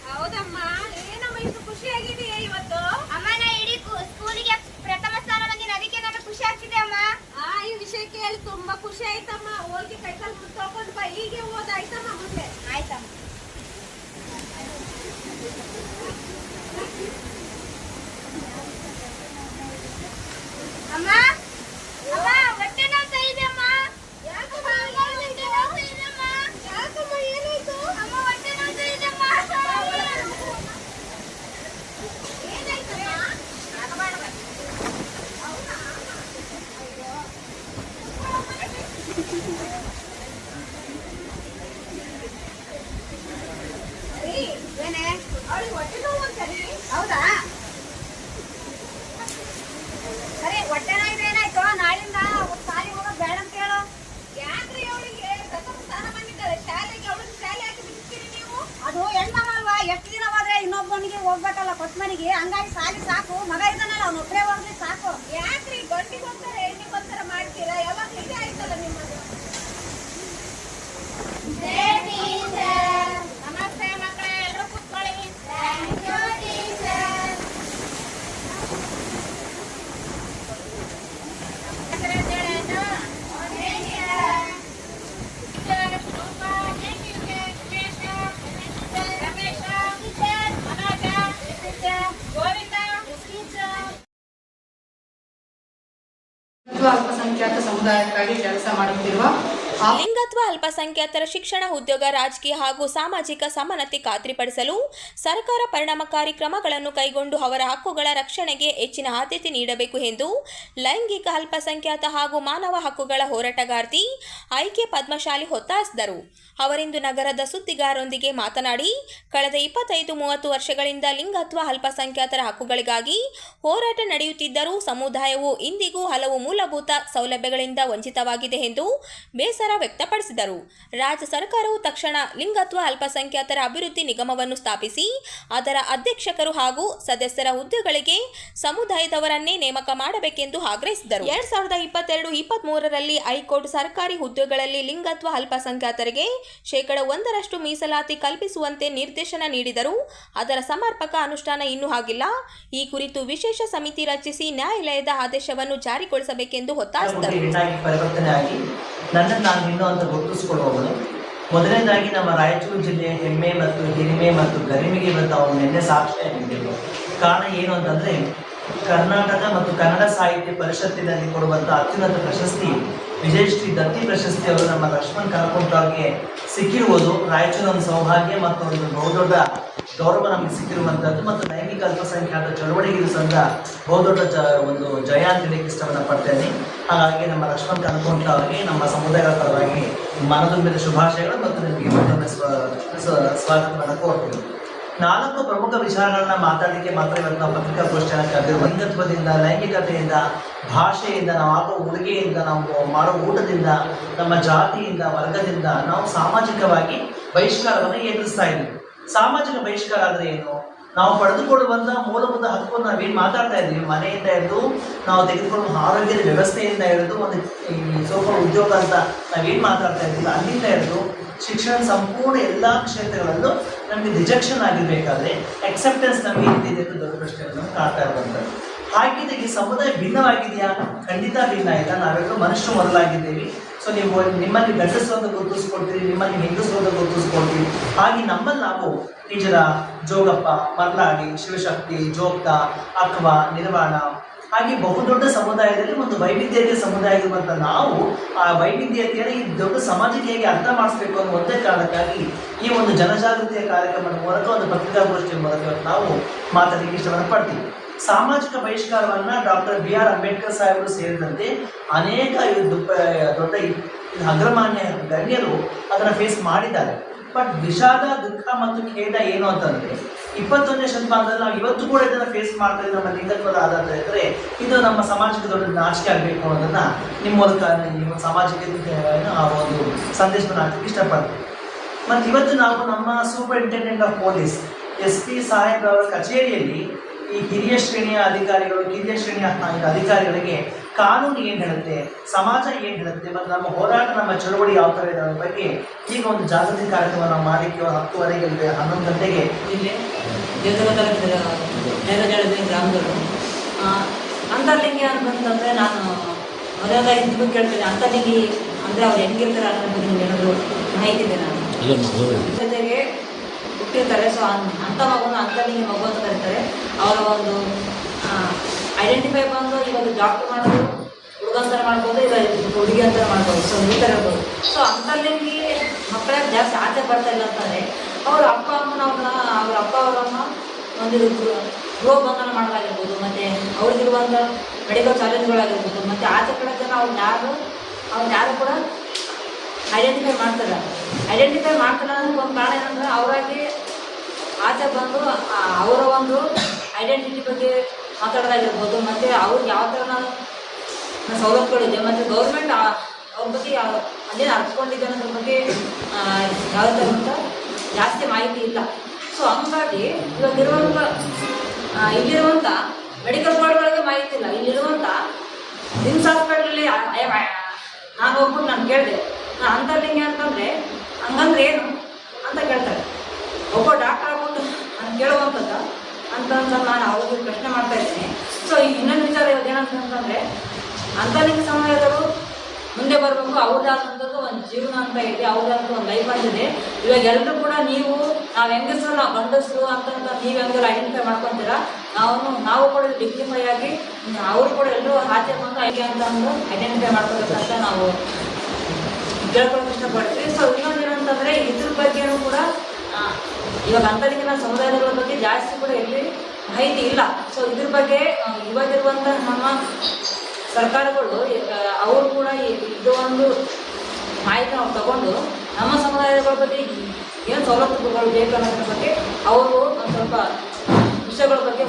ಹೌದಮ್ಮ, ಏನಮ್ಮ ಇಷ್ಟು ಖುಷಿಯಾಗಿದೆಯಾ ಇವತ್ತು? ಅಮ್ಮ, ನಾ ಇಡೀ ಸ್ಕೂಲಿಗೆ ಪ್ರಥಮ ಸ್ಥಾನ ಬಂದಿನ, ಅದಕ್ಕೆ ನನಗೆ ಖುಷಿ ಆಗ್ತಿದೆ ಅಮ್ಮ. ಈ ವಿಷಯ ಕೇಳಿ ತುಂಬಾ ಖುಷಿ ಆಯ್ತಮ್ಮ. ಹೋಗಿ ಕೈಕಾಲು ಮುಟ್ಕೊಂಡು ಬಾ, ಹೀಗೆ ಓದಾಯ್ತಮ್ಮ ಮುಂದೆ. ಆಯ್ತಮ್ಮ. ಅಮ್ಮ ಅಮ್ಮ ಹೊಟ್ಟೆ ನೋವ್ತಾ ಇದೆಯಮ್ಮ. ಯಾಕಮ್ಮ ಹೊಟ್ಟೆ ನೋವ್ತಾ ಇದೆಯಮ್ಮ? ಯಾಕಮ್ಮ ಏನಾಯ್ತು? ಅಮ್ಮ ಹೊಟ್ಟೆ ನೋವ್ತಾ ಇದೆಯಮ್ಮ. ಏನಾಯ್ತಮ್ಮ? ಸರಿ ಏನೇ ಅವಳಿಗೆ ಹೊಟ್ಟೆ ನೋವು ಅಂತಾನೆ? ಹೌದಾ? ಸರಿ ಹೊಟ್ಟೆ ನೋವು ಏನಾಯ್ತು? ನಾಳಿಂದ ಶಾಲೆಗೆ ಹೋಗೋದು ಬೇಡ ಅಂತ ಹೇಳು. ಯಾಕ್ರಿ ಅವಳಿಗೆ ಸ್ನಾನ ಮಾಡಿದ್ದಾರೆ ಶಾಲೆಗೆ? ಅವಳಿಗೆ ಶಾಲೆ ಹಾಕಿ ಬಿಡ್ತೀರಿ ನೀವು? ಅದು ಹೆಣ್ಮಗ ಅಲ್ವಾ, ಎಷ್ಟು ದಿನ ಹೋದ್ರೆ ಇನ್ನೊಬ್ಬನಿಗೆ ಹೋಗ್ಬೇಕಲ್ಲ ಕೊಟ್ಟ ಮನೆಗೆ. ಹಂಗಾಗಿ ಶಾಲೆ ಸಾಕು, ಮಗ ಇದ್ದಾನಲ್ಲ ಅವ್ನು ಒಬ್ಬರೇ ಹೋಗ್ಲಿ ಸಾಕು. ಯಾಕ್ರಿ ಗಂಡಿಗೆ ಹೋಗ್ತಾರೆ ಹೆಣ್ಣಿಗೆ ಒಂಥರ ಮಾಡ್ತೀರಾ? ಯಾವಾಗ ಇದೇ ಆಯ್ತಲ್ಲ ನಿಮ್ಮದು. ನಮಸ್ತೆ ಮಕ್ಕಳೇ, ಎಲ್ಲರೂ ಕೂತ್ಕೊಳ್ಳಿ. ಅಲ್ಪಸಂಖ್ಯಾತ ಸಮುದಾಯಕ್ಕಾಗಿ ಕೆಲಸ ಮಾಡುತ್ತಿರುವ ಲಿಂಗತ್ವ ಅಲ್ಪಸಂಖ್ಯಾತರ ಶಿಕ್ಷಣ, ಉದ್ಯೋಗ, ರಾಜಕೀಯ ಹಾಗೂ ಸಾಮಾಜಿಕ ಸಮಾನತೆ ಖಾತ್ರಿಪಡಿಸಲು ಸರ್ಕಾರ ಪರಿಣಾಮಕಾರಿ ಕ್ರಮಗಳನ್ನು ಕೈಗೊಂಡು ಅವರ ಹಕ್ಕುಗಳ ರಕ್ಷಣೆಗೆ ಹೆಚ್ಚಿನ ಆದ್ಯತೆ ನೀಡಬೇಕು ಎಂದು ಲೈಂಗಿಕ ಅಲ್ಪಸಂಖ್ಯಾತ ಹಾಗೂ ಮಾನವ ಹಕ್ಕುಗಳ ಹೋರಾಟಗಾರ್ತಿ ಐಕೆ ಪದ್ಮಶಾಲಿ ಒತ್ತಾಯಿಸಿದರು. ಅವರಿಂದು ನಗರದ ಸುದ್ದಿಗಾರರೊಂದಿಗೆ ಮಾತನಾಡಿ, ಕಳೆದ 25-30 ವರ್ಷಗಳಿಂದ ಲಿಂಗತ್ವ ಅಲ್ಪಸಂಖ್ಯಾತರ ಹಕ್ಕುಗಳಿಗಾಗಿ ಹೋರಾಟ ನಡೆಯುತ್ತಿದ್ದರೂ ಸಮುದಾಯವು ಇಂದಿಗೂ ಹಲವು ಮೂಲಭೂತ ಸೌಲಭ್ಯಗಳಿಂದ ವಂಚಿತವಾಗಿದೆ ಎಂದು ಬೇಸರ ವ್ಯಕ್ತಪಡಿಸಿದರು. ರಾಜ್ಯ ಸರ್ಕಾರವು ತಕ್ಷಣ ಲಿಂಗತ್ವ ಅಲ್ಪಸಂಖ್ಯಾತರ ಅಭಿವೃದ್ಧಿ ನಿಗಮವನ್ನು ಸ್ಥಾಪಿಸಿ ಅದರ ಅಧ್ಯಕ್ಷರು ಹಾಗೂ ಸದಸ್ಯರ ಹುದ್ದೆಗಳಿಗೆ ಸಮುದಾಯದವರನ್ನೇ ನೇಮಕ ಮಾಡಬೇಕೆಂದು ಆಗ್ರಹಿಸಿದರು. 2022-23ರಲ್ಲಿ ಹೈಕೋರ್ಟ್ ಸರ್ಕಾರಿ ಹುದ್ದೆಗಳಲ್ಲಿ ಲಿಂಗತ್ವ ಅಲ್ಪಸಂಖ್ಯಾತರಿಗೆ 1% ಮೀಸಲಾತಿ ಕಲ್ಪಿಸುವಂತೆ ನಿರ್ದೇಶನ ನೀಡಿದರೂ ಅದರ ಸಮರ್ಪಕ ಅನುಷ್ಠಾನ ಇನ್ನೂ ಆಗಿಲ್ಲ. ಈ ಕುರಿತು ವಿಶೇಷ ಸಮಿತಿ ರಚಿಸಿ ನ್ಯಾಯಾಲಯದ ಆದೇಶವನ್ನು ಜಾರಿಗೊಳಿಸಬೇಕೆಂದು ಒತ್ತಾಯಿಸಿದರು. ನನ್ನನ್ನು ನಾನು ಇನ್ನೂ ಅಂತ ಗುರುತಿಸಿಕೊಳ್ಳುವವನು. ಮೊದಲನೇದಾಗಿ ನಮ್ಮ ರಾಯಚೂರು ಜಿಲ್ಲೆಯ ಹೆಮ್ಮೆ ಮತ್ತು ಹಿರಿಮೆ ಮತ್ತು ಗರಿಮೆಗೆ ಇವತ್ತು ಅವನು ನಿನ್ನೆ ಸಾಕ್ಷಿಯಾಗಿದ್ದೆವು. ಕಾರಣ ಏನು ಅಂತಂದರೆ, ಕರ್ನಾಟಕ ಮತ್ತು ಕನ್ನಡ ಸಾಹಿತ್ಯ ಪರಿಷತ್ತಿನಲ್ಲಿ ಕೊಡುವಂಥ ಅತ್ಯುನ್ನತ ಪ್ರಶಸ್ತಿ ವಿಜಯಶ್ರೀ ದತ್ತಿ ಪ್ರಶಸ್ತಿ ಅವರು ನಮ್ಮ ಲಕ್ಷ್ಮಣ್ ಕನಕುಂಟವ್ರಿಗೆ ಸಿಕ್ಕಿರುವುದು ರಾಯಚೂರು ಒಂದು ಸೌಭಾಗ್ಯ ಮತ್ತು ಒಂದು ಬಹುದೊಡ್ಡ ಗೌರವ ನಮಗೆ ಸಿಕ್ಕಿರುವಂಥದ್ದು. ಮತ್ತು ಲೈಂಗಿಕ ಅಲ್ಪಸಂಖ್ಯಾತ ಚಳವಳಿಗೆ ಸಂದ ಬಹುದೊಡ್ಡ ಒಂದು ಜಯ ಅಂತ ಹೇಳಕ್ಕೆ ಇಷ್ಟವನ್ನು ಪಡ್ತೇನೆ. ಹಾಗಾಗಿ ನಮ್ಮ ಲಕ್ಷ್ಮಣ್ ಕನಕುಂಟ ಅವರಿಗೆ ನಮ್ಮ ಸಮುದಾಯಗಳ ಪರವಾಗಿ ಮನದುಂಬಿದ ಶುಭಾಶಯಗಳು ಮತ್ತು ನಿಮಗೆ ಮತ್ತೊಮ್ಮೆ ಸ್ವಾಗತವನ್ನು ಕೋರ್ತೀನಿ. 4 ಪ್ರಮುಖ ವಿಚಾರಗಳನ್ನ ಮಾತಾಡಲಿಕ್ಕೆ ಮಾತ್ರ ಇವತ್ತು ನಾವು ಪತ್ರಿಕಾಗೋಷ್ಠಿಯನ್ನು ಕರೆದಿರುವ. ಲಿಂಗತ್ವದಿಂದ, ಲೈಂಗಿಕತೆಯಿಂದ, ಭಾಷೆಯಿಂದ, ನಾವು ಹಾಕೋ ಉಡುಗೆಯಿಂದ, ನಾವು ಮಾಡೋ ಊಟದಿಂದ, ನಮ್ಮ ಜಾತಿಯಿಂದ, ವರ್ಗದಿಂದ ನಾವು ಸಾಮಾಜಿಕವಾಗಿ ಬಹಿಷ್ಕಾರವನ್ನು ಎದುರಿಸ್ತಾ ಇದ್ದೀವಿ. ಸಾಮಾಜಿಕ ಬಹಿಷ್ಕಾರ ಅಂದರೆ ಏನು? ನಾವು ಪಡೆದುಕೊಳ್ಳುವಂಥ ಮೂಲಭೂತ ಹಕ್ಕು ನಾವೇನು ಮಾತಾಡ್ತಾ ಇದ್ದೀವಿ, ಮನೆಯಿಂದ ಹಿಡಿದು ನಾವು ತೆಗೆದುಕೊಳ್ಳುವ ಆರೋಗ್ಯದ ವ್ಯವಸ್ಥೆಯಿಂದ ಹಿಡಿದು ಒಂದು ಸ್ವಲ್ಪ ಉದ್ಯೋಗ ಅಂತ ನಾವೇನು ಮಾತಾಡ್ತಾ ಇದ್ದೀವಿ, ಅಲ್ಲಿಂದ ಹಿಡಿದು ಶಿಕ್ಷಣ ಸಂಪೂರ್ಣ ಎಲ್ಲ ಕ್ಷೇತ್ರಗಳಲ್ಲೂ ನಮಗೆ ರಿಜೆಕ್ಷನ್ ಆಗಿರಬೇಕಾದ್ರೆ ಎಕ್ಸೆಪ್ಟೆನ್ಸ್ ನಮಗೆ ಇದ್ದಿದೆ ಅಂತ ದೊಡ್ಡ ಪ್ರಶ್ನೆಗಳನ್ನು ಕಾಡ್ತಾ ಇರುವಂಥದ್ದು. ಹಾಗಿದ್ರೆ ಈ ಸಮುದಾಯ ಭಿನ್ನವಾಗಿದೆಯಾ? ಖಂಡಿತ ಭಿನ್ನ ಇಲ್ಲ. ನಾವೆಲ್ಲರೂ ಮನುಷ್ಯರು ಮೊದಲಾಗಿದ್ದೇವೆ. ಸೊ ನೀವು ನಿಮ್ಮಲ್ಲಿ ಗಂಡಸರು ಅಂತ ಗುರುತಿಸ್ಕೊಳ್ತೀರಿ, ನಿಮ್ಮಲ್ಲಿ ಹೆಂಗಸರು ಅಂತ ಗುರುತಿಸ್ಕೊಳ್ತೀವಿ. ಹಾಗೆ ನಮ್ಮಲ್ಲಿ ನಾವು ನಿಜರ, ಜೋಗಪ್ಪ, ಮರ್ಲಾಡಿ, ಶಿವಶಕ್ತಿ, ಜೋಗ್ತ, ಅಕ್ವ, ನಿರ್ವಾಣ ಹಾಗೆ ಬಹುದೊಡ್ಡ ಸಮುದಾಯದಲ್ಲಿ ಒಂದು ವೈವಿಧ್ಯತೆಯ ಸಮುದಾಯ ಇರುವಂಥ ನಾವು ಆ ವೈವಿಧ್ಯತೆಯನ್ನು ಈ ದೊಡ್ಡ ಸಮಾಜಕ್ಕೆ ಹೇಗೆ ಅರ್ಥ ಮಾಡಿಸ್ಬೇಕು ಅನ್ನೋ ಒಂದೇ ಕಾರಣಕ್ಕಾಗಿ ಈ ಒಂದು ಜನಜಾಗೃತಿಯ ಕಾರ್ಯಕ್ರಮದ ಮೂಲಕ ಒಂದು ಪತ್ರಿಕಾಗೋಷ್ಠಿಯ ಮೂಲಕ ನಾವು ಮಾತಾಡಲಿಕ್ಕೆ ಇಷ್ಟವನ್ನು ಪಡ್ತೀವಿ. ಸಾಮಾಜಿಕ ಬಹಿಷ್ಕಾರವನ್ನು ಡಾಕ್ಟರ್ BR ಅಂಬೇಡ್ಕರ್ ಸಾಹೇಬರು ಸೇರಿದಂತೆ ಅನೇಕ ದೊಡ್ಡ ಅಗ್ರಮಾನ್ಯ ಗಣ್ಯರು ಅದನ್ನು ಫೇಸ್ ಮಾಡಿದ್ದಾರೆ. ಬಟ್ ವಿಷಾದ, ದುಃಖ ಮತ್ತು ಖೇದ ಏನು ಅಂತಂದರೆ 21ನೇ ಶತಮಾನದಲ್ಲಿ ನಾವು ಇವತ್ತು ಕೂಡ ಇದನ್ನು ಫೇಸ್ ಮಾಡ್ತಾ ಇದ್ದೀವಿ. ನಮ್ಮ ಲಿಂಗತ್ವದ ಆಧಾರ ಇದ್ದರೆ ಇದು ನಮ್ಮ ಸಮಾಜಕ್ಕೆ ದೊಡ್ಡ ನಾಚಿಕೆ ಆಗಬೇಕು ಅನ್ನೋದನ್ನು ನಿಮ್ಮ ಮೂಲಕ ನಿಮ್ಮ ಸಮಾಜಕ್ಕೆ ಆ ಒಂದು ಸಂದೇಶವನ್ನು ಹಾಕಲಿಕ್ಕೆ ಇಷ್ಟಪಡ್ತೀವಿ. ಮತ್ತು ಇವತ್ತು ನಾವು ನಮ್ಮ ಸೂಪರಿಂಟೆಂಡೆಂಟ್ ಆಫ್ ಪೊಲೀಸ್ SP ಸಾಹೇಬ್ರವರ ಕಚೇರಿಯಲ್ಲಿ ಈ ಹಿರಿಯ ಶ್ರೇಣಿಯ ಅಧಿಕಾರಿಗಳು, ಕಿರಿಯ ಶ್ರೇಣಿಯ ಅಧಿಕಾರಿಗಳಿಗೆ ಕಾನೂನು ಏನು ಹೇಳುತ್ತೆ, ಸಮಾಜ ಏನು ಹೇಳುತ್ತೆ, ಮತ್ತು ನಮ್ಮ ಹೋರಾಟ, ನಮ್ಮ ಚಳವಳಿ ಯಾವ ಥರ ಇದೆ ಅನ್ನೋ ಬಗ್ಗೆ ಈಗ ಒಂದು ಜಾಗೃತಿ ಕಾರ್ಯಕ್ರಮ ನಾವು ಮಾಡಲಿಕ್ಕೆ 10:30ಗೆ 11 ಗಂಟೆಗೆ ಇಲ್ಲಿ ದೇವದಗದ ಗ್ರಾಮದವರು ಅಂತರ್ಲಿಂಗಿ ಅಂತಂದರೆ ನಾನು ಮೊದಲನೇದಾಗಿ ನಿಮಗೂ ಕೇಳ್ತೇನೆ, ಅಂತನಿಗೆ ಅಂದರೆ ಅವ್ರು ಹೆಂಗಿರ್ತಾರೆ ಅನ್ನೋ ಬಗ್ಗೆ ನಿಮ್ಗೆ ಏನಾದರೂ ಮಾಹಿತಿ ಇದೆ ನಾನು ಜೊತೆಗೆ ಹುಟ್ಟಿರ್ತಾರೆ. ಸೊ ಅಂಥ ಮಗುನ ಅಂತನಿಗೆ ಮಗು ಅಂತ ಕರೀತಾರೆ. ಅವರ ಒಂದು ಐಡೆಂಟಿಫೈ ಬಂದು ಇವಾಗ ಡಾಕ್ಟರ್ ಮಾಡೋದು ಹುಡುಗಂತರ ಮಾಡ್ಬೋದು, ಇಲ್ಲ ಹುಡುಗಿ ಅಂತರ ಮಾಡ್ಬೋದು. ಸೊ ಈ ಥರ ಇರ್ಬೋದು. ಸೊ ಅಂತಲ್ಲಿಗೆ ಮಕ್ಕಳಾಗಿ ಜಾಸ್ತಿ ಆಚೆ ಬರ್ತಾ ಇಲ್ಲ ಅಂತಂದರೆ ಅವ್ರ ಅಪ್ಪ ಅಮ್ಮನ ಅವ್ರ ಅಪ್ಪ ಅವರನ್ನು ಒಂದು ಗೃಹ ಬಂಧನ ಮಾಡೋದಾಗಿರ್ಬೋದು, ಮತ್ತು ಅವ್ರಿಗಿರುವಂಥ ಮೆಡಿಕಲ್ ಚಾಲೆಂಜ್ಗಳಾಗಿರ್ಬೋದು, ಮತ್ತು ಆಚೆ ಕಡೆ ಜನ ಅವ್ರು ಯಾರು ಕೂಡ ಐಡೆಂಟಿಫೈ ಮಾಡ್ತಾರೆ. ಐಡೆಂಟಿಫೈ ಮಾಡ್ತಾರೆ ಅನ್ನೋದಕ್ಕೆ ಒಂದು ಕಾರಣ ಏನಂದ್ರೆ ಅವರಾಗಿ ಆಚೆ ಬಂದು ಅವರ ಒಂದು ಐಡೆಂಟಿಟಿ ಬಗ್ಗೆ ಮಾತಾಡೋದಾಗಿರ್ಬೋದು, ಮತ್ತು ಅವ್ರಿಗೆ ಯಾವ ಥರ ಸವಲತ್ತುಗಳಿದೆ, ಮತ್ತು ಗೌರ್ಮೆಂಟ್ ಅವ್ರ ಬಗ್ಗೆ ಅದೇನು ಅರ್ಸ್ಕೊಂಡಿದೆ ಅನ್ನೋದ್ರ ಬಗ್ಗೆ ಯಾವ ಥರ ಅಂತ ಜಾಸ್ತಿ ಮಾಹಿತಿ ಇಲ್ಲ. ಸೊ ಹಂಗಾಗಿ ಇಲ್ಲಿರುವಂಥ ಮೆಡಿಕಲ್ ಬೋರ್ಡ್ಗಳಿಗೆ ಮಾಹಿತಿ ಇಲ್ಲ. ಇಲ್ಲಿರುವಂಥ ನಿಮ್ಸ್ ಹಾಸ್ಪಿಟ್ಲಲ್ಲಿ ನಾನು ಹೋಗ್ಬಿಟ್ಟು ನಾನು ಕೇಳಿದೆ, ಅಂತರ್ಲಿಂಗೆ ಅಂತಂದರೆ ಹಂಗಂದ್ರೆ ಏನು ಅಂತ ಕೇಳ್ತಾರೆ. ಒಬ್ಬ ಡಾಕ್ಟರ್ ಆಗ್ಬಿಟ್ಟು ನಾನು ಕೇಳುವಂಥದ್ದು ಅಂತ ನಾನು ಅವ್ರಿಗೆ ಪ್ರಶ್ನೆ ಮಾಡ್ತಾ ಇದ್ದೀನಿ. ಸೊ ಇನ್ನೊಂದು ವಿಚಾರ ಇವಾಗ ಏನಂತಂದರೆ ಅಂತರ್ಲಿಂಗ ಸಮುದಾಯದವರು ಮುಂದೆ ಬರಬೇಕು. ಅವ್ರದ್ದಾದಂಥದ್ದು ಒಂದು ಜೀವನ ಅಂತ ಇದೆ, ಅವ್ರದ್ದಾದ ಒಂದು ಲೈಫ್ ಅಂತಿದೆ. ಇವಾಗ ಎಲ್ಲರೂ ಕೂಡ ನಾವು ಹೆಂಗಸರು, ನಾವು ಗಂಡಸರು ಅಂತ ನೀವು ಹೆಂಗೆಲ್ಲ ಐಡೆಂಟಿಫೈ ಮಾಡ್ಕೊತೀರಾ, ನಾವು ಕೂಡ ಡಿಗ್ನಿಫೈ ಆಗಿ ಅವರು ಕೂಡ ಎಲ್ಲರೂ ಆಚೆ ಬಂದು ಹೇಗೆ ಅಂತ ಒಂದು ಐಡೆಂಟಿಫೈ ಮಾಡ್ಕೋಬೇಕಂತ ನಾವು ಕೇಳ್ಕೊಳಕ್ಕೆ ಇಷ್ಟಪಡ್ತೀವಿ. ಸೊ ಇನ್ನೊಂದು ಏನಂತಂದರೆ ಇದ್ರ ಬಗ್ಗೆನೂ ಕೂಡ ಇವಾಗ ಅಂತರ್ಲಿಂಗ ಸಮುದಾಯಗಳ ಬಗ್ಗೆ ಜಾಸ್ತಿ ಕೂಡ ಎಲ್ಲಿ ಮಾಹಿತಿ ಇಲ್ಲ. ಸೊ ಇದ್ರ ಬಗ್ಗೆ ಇವಾಗಿರುವಂಥ ನಮ್ಮ ಸರ್ಕಾರಗಳು ಅವರು ಕೂಡ ಇದು ಒಂದು ಮಾಹಿತಿ ನಾವು ತಗೊಂಡು ನಮ್ಮ ಸಮುದಾಯಗಳ ಬಗ್ಗೆ ಏನು ಸವಲತ್ತುಗಳು ಬೇಕು ಅನ್ನೋದ್ರ ಬಗ್ಗೆ ಅವರು ಒಂದು ಸ್ವಲ್ಪ ವಿಷಯಗಳ ಬಗ್ಗೆ